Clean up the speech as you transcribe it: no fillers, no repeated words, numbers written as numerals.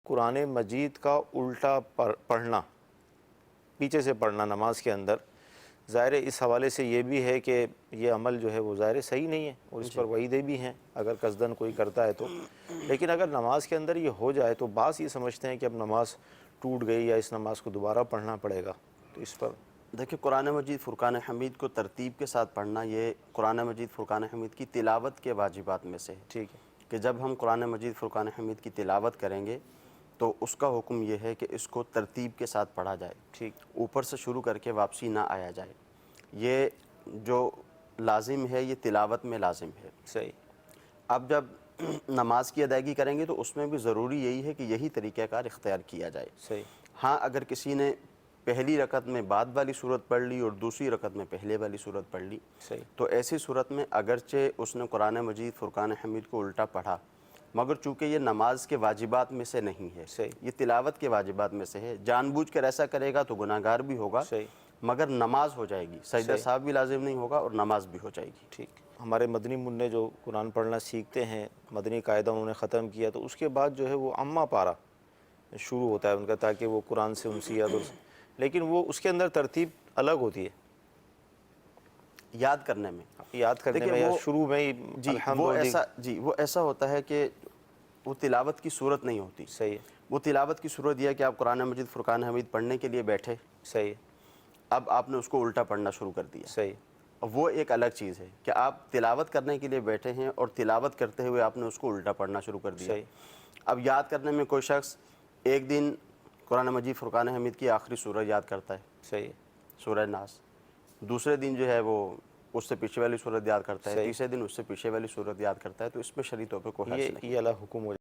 قرآن مجید کا الٹا پڑھنا، پیچھے سے پڑھنا نماز کے اندر، ظاہر اس حوالے سے یہ بھی ہے کہ یہ عمل جو ہے وہ ظاہر صحیح نہیں ہے اور اس پر وعیدیں بھی ہیں اگر قصدن کوئی کرتا ہے تو. لیکن اگر نماز کے اندر یہ ہو جائے تو بعض یہ سمجھتے ہیں کہ اب نماز ٹوٹ گئی یا اس نماز کو دوبارہ پڑھنا پڑے گا. تو اس پر دیکھیں، قرآن مجید فرقان حمید کو ترتیب کے ساتھ پڑھنا یہ قرآن مجید فرقان حمید کی تلاوت کے واجبات میں سے ہے. ٹھیک ہے، کہ جب ہم قرآن مجید فرقان حمید کی تلاوت کریں گے تو اس کا حکم یہ ہے کہ اس کو ترتیب کے ساتھ پڑھا جائے، ٹھیک، اوپر سے شروع کر کے واپسی نہ آیا جائے. یہ جو لازم ہے یہ تلاوت میں لازم ہے. صحیح، اب جب نماز کی ادائیگی کریں گے تو اس میں بھی ضروری یہی ہے کہ یہی طریقہ کار اختیار کیا جائے. صحیح، ہاں، اگر کسی نے پہلی رکعت میں بعد والی صورت پڑھ لی اور دوسری رکعت میں پہلے والی صورت پڑھ لی صحیح، تو ایسی صورت میں اگرچہ اس نے قرآن مجید فرقان حمید کو الٹا پڑھا، مگر چونکہ یہ نماز کے واجبات میں سے نہیں ہے، صحیح، یہ تلاوت کے واجبات میں سے ہے، جان بوجھ کر ایسا کرے گا تو گناہ گار بھی ہوگا صحیح، مگر نماز ہو جائے گی، سجدہ صحیح، صاحب بھی لازم نہیں ہوگا اور نماز بھی ہو جائے گی. ٹھیک. ہمارے مدنی منع جو قرآن پڑھنا سیکھتے ہیں، مدنی قاعدہ انہوں نے ختم کیا تو اس کے بعد جو ہے وہ عامہ پارہ شروع ہوتا ہے ان کا تاکہ وہ قرآن سے انسیت لیکن وہ اس کے اندر ترتیب الگ ہوتی ہے یاد کرنے میں. یاد کرنے دیکھیں میں یا وہ شروع میں ہی الحمد وہ ایسا ہوتا ہے کہ وہ تلاوت کی صورت نہیں ہوتی. صحیح ہے، وہ تلاوت کی صورت یہ ہے کہ آپ قرآن مجید فرقان حمید پڑھنے کے لیے بیٹھے، صحیح ہے، اب آپ نے اس کو الٹا پڑھنا شروع کر دیا. صحیح، وہ ایک الگ چیز ہے کہ آپ تلاوت کرنے کے لیے بیٹھے ہیں اور تلاوت کرتے ہوئے آپ نے اس کو الٹا پڑھنا شروع کر دیا. صحیح، اب یاد کرنے میں کوئی شخص ایک دن قرآن مجید فرقان حمید کی آخری سورہ یاد کرتا ہے، صحیح، سورہ ناس. دوسرے دن جو ہے وہ اس سے پیچھے والی صورت یاد کرتا ہے، صحیح. تیسرے دن اس سے پیچھے والی صورت یاد کرتا ہے. تو اس میں شرعی طور پہ کوئی حرج نہیں. یہ الگ حکم ہو